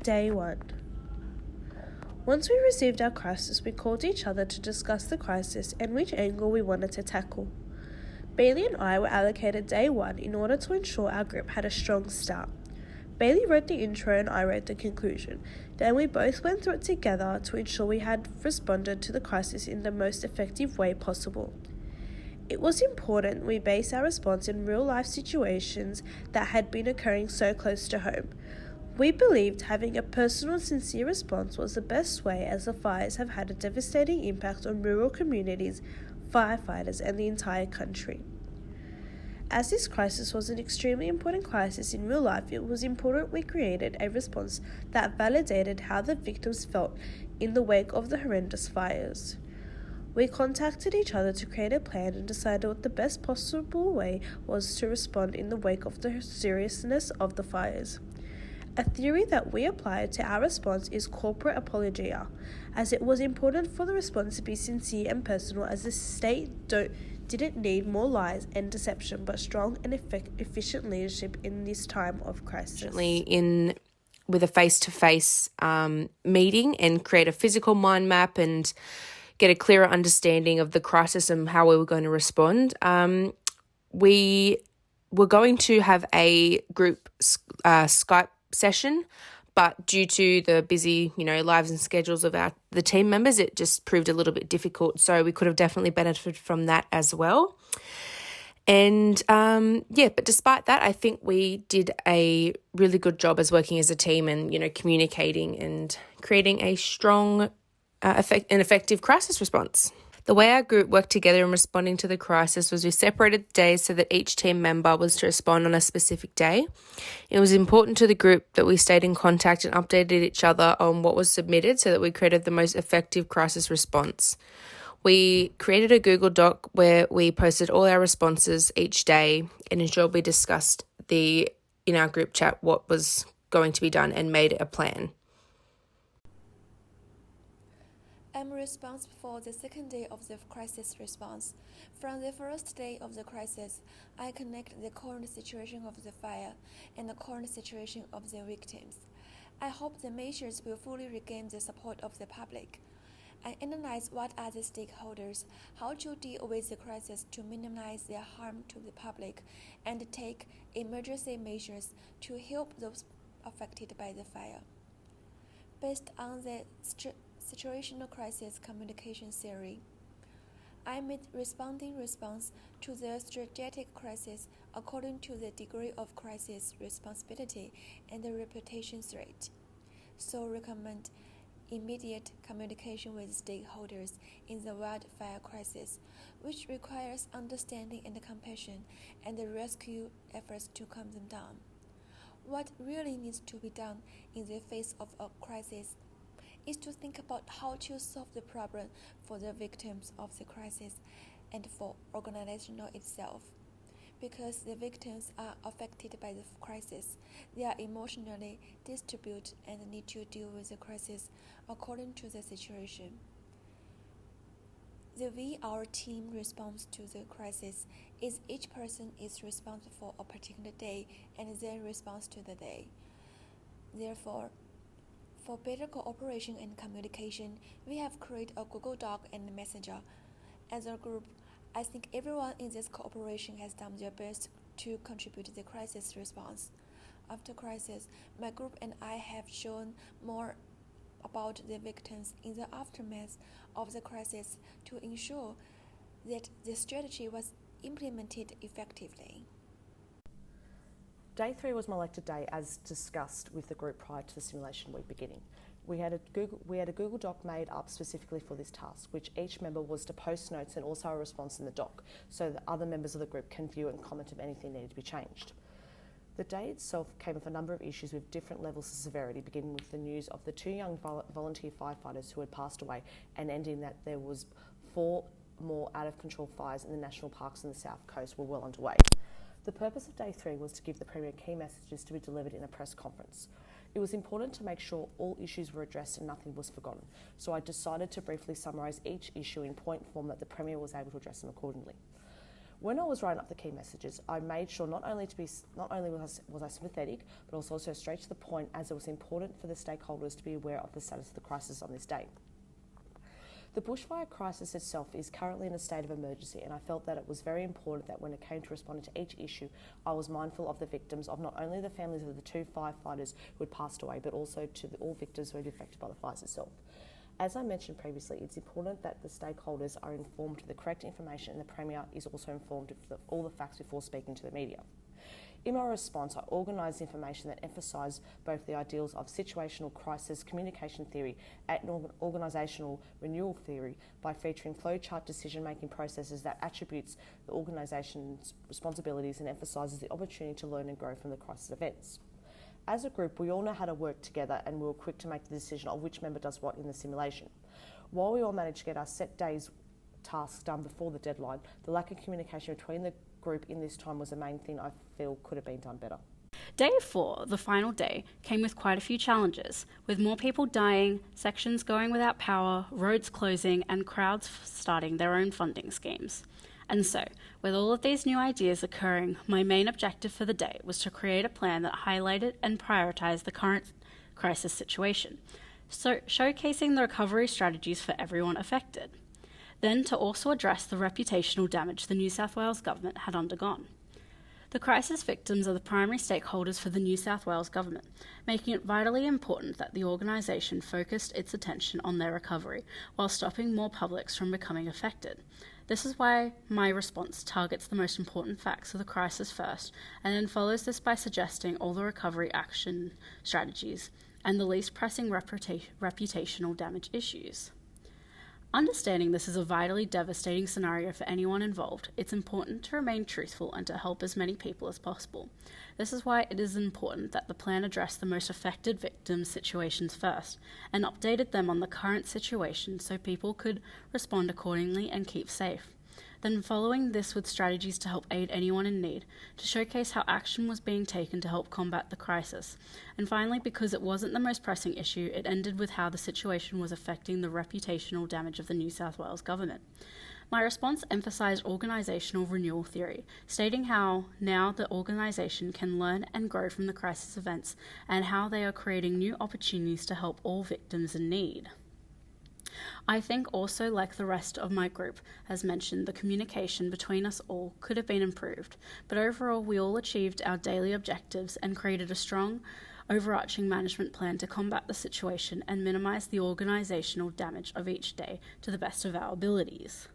Day 1. Once we received our crisis, we called each other to discuss the crisis and which angle we wanted to tackle. Bailey and I were allocated Day 1 in order to ensure our group had a strong start. Bailey wrote the intro and I wrote the conclusion. Then we both went through it together to ensure we had responded to the crisis in the most effective way possible. It was important we base our response in real-life situations that had been occurring so close to home. We believed having a personal, sincere response was the best way, as the fires have had a devastating impact on rural communities, firefighters, and the entire country. As this crisis was an extremely important crisis in real life, it was important we created a response that validated how the victims felt in the wake of the horrendous fires. We contacted each other to create a plan and decided what the best possible way was to respond in the wake of the seriousness of the fires. A theory that we applied to our response is corporate apologia, as it was important for the response to be sincere and personal, as the state didn't need more lies and deception, but strong and efficient leadership in this time of crisis. With a face-to-face meeting and create a physical mind map and get a clearer understanding of the crisis and how we were going to respond. We were going to have a group Skype session, but due to the busy, lives and schedules of the team members, it just proved a little bit difficult. So we could have definitely benefited from that as well. And but despite that, I think we did a really good job as working as a team and, communicating and creating a strong and effective crisis response. The way our group worked together in responding to the crisis was we separated the days so that each team member was to respond on a specific day. It was important to the group that we stayed in contact and updated each other on what was submitted so that we created the most effective crisis response. We created a Google Doc where we posted all our responses each day and ensured we discussed in our group chat what was going to be done and made a plan. I'm responsible for the second day of the crisis response. From the first day of the crisis, I connect the current situation of the fire and the current situation of the victims. I hope the measures will fully regain the support of the public. I analyze what are the stakeholders, how to deal with the crisis to minimize their harm to the public, and take emergency measures to help those affected by the fire. Based on the situational crisis communication theory, I made response to the strategic crisis according to the degree of crisis responsibility and the reputation threat. So recommend immediate communication with stakeholders in the wildfire crisis, which requires understanding and compassion and the rescue efforts to calm them down. What really needs to be done in the face of a crisis is to think about how to solve the problem for the victims of the crisis and for organization itself. Because the victims are affected by the crisis, they are emotionally distributed and need to deal with the crisis according to the situation. The way our team responds to the crisis is each person is responsible for a particular day and their response to the day. Therefore, for better cooperation and communication, we have created a Google Doc and Messenger. As a group, I think everyone in this cooperation has done their best to contribute to the crisis response. After crisis, my group and I have shown more about the victims in the aftermath of the crisis to ensure that the strategy was implemented effectively. Day 3 was my elected day as discussed with the group prior to the simulation week beginning. We had a Google Doc made up specifically for this task, which each member was to post notes and also a response in the doc so that other members of the group can view it and comment if anything needed to be changed. The day itself came with a number of issues with different levels of severity, beginning with the news of the 2 young volunteer firefighters who had passed away and ending that there was 4 more out-of-control fires in the national parks on the south coast were well underway. The purpose of Day 3 was to give the Premier key messages to be delivered in a press conference. It was important to make sure all issues were addressed and nothing was forgotten, so I decided to briefly summarise each issue in point form that the Premier was able to address them accordingly. When I was writing up the key messages, I made sure not only was I sympathetic, but also straight to the point, as it was important for the stakeholders to be aware of the status of the crisis on this day. The bushfire crisis itself is currently in a state of emergency, and I felt that it was very important that when it came to responding to each issue, I was mindful of the victims, of not only the families of the 2 firefighters who had passed away, but also to all victims who had been affected by the fires itself. As I mentioned previously, it's important that the stakeholders are informed of the correct information, and the Premier is also informed of all the facts before speaking to the media. In my response, I organised information that emphasised both the ideals of situational crisis communication theory and organisational renewal theory by featuring flowchart decision-making processes that attributes the organisation's responsibilities and emphasises the opportunity to learn and grow from the crisis events. As a group, we all know how to work together, and we were quick to make the decision of which member does what in the simulation. While we all managed to get our set days tasks done before the deadline, the lack of communication between the group in this time was the main thing I feel could have been done better. Day 4, the final day, came with quite a few challenges, with more people dying, sections going without power, roads closing, and crowds starting their own funding schemes. And so, with all of these new ideas occurring, my main objective for the day was to create a plan that highlighted and prioritised the current crisis situation, so showcasing the recovery strategies for everyone affected. Then to also address the reputational damage the New South Wales Government had undergone. The crisis victims are the primary stakeholders for the New South Wales Government, making it vitally important that the organisation focused its attention on their recovery while stopping more publics from becoming affected. This is why my response targets the most important facts of the crisis first, and then follows this by suggesting all the recovery action strategies and the least pressing reputational damage issues. Understanding this is a vitally devastating scenario for anyone involved, it's important to remain truthful and to help as many people as possible. This is why it is important that the plan addressed the most affected victims' situations first, and updated them on the current situation so people could respond accordingly and keep safe. Then following this with strategies to help aid anyone in need, to showcase how action was being taken to help combat the crisis. And finally, because it wasn't the most pressing issue, it ended with how the situation was affecting the reputational damage of the New South Wales Government. My response emphasised organisational renewal theory, stating how now the organisation can learn and grow from the crisis events, and how they are creating new opportunities to help all victims in need. I think also, like the rest of my group has mentioned, the communication between us all could have been improved, but overall we all achieved our daily objectives and created a strong, overarching management plan to combat the situation and minimise the organisational damage of each day to the best of our abilities.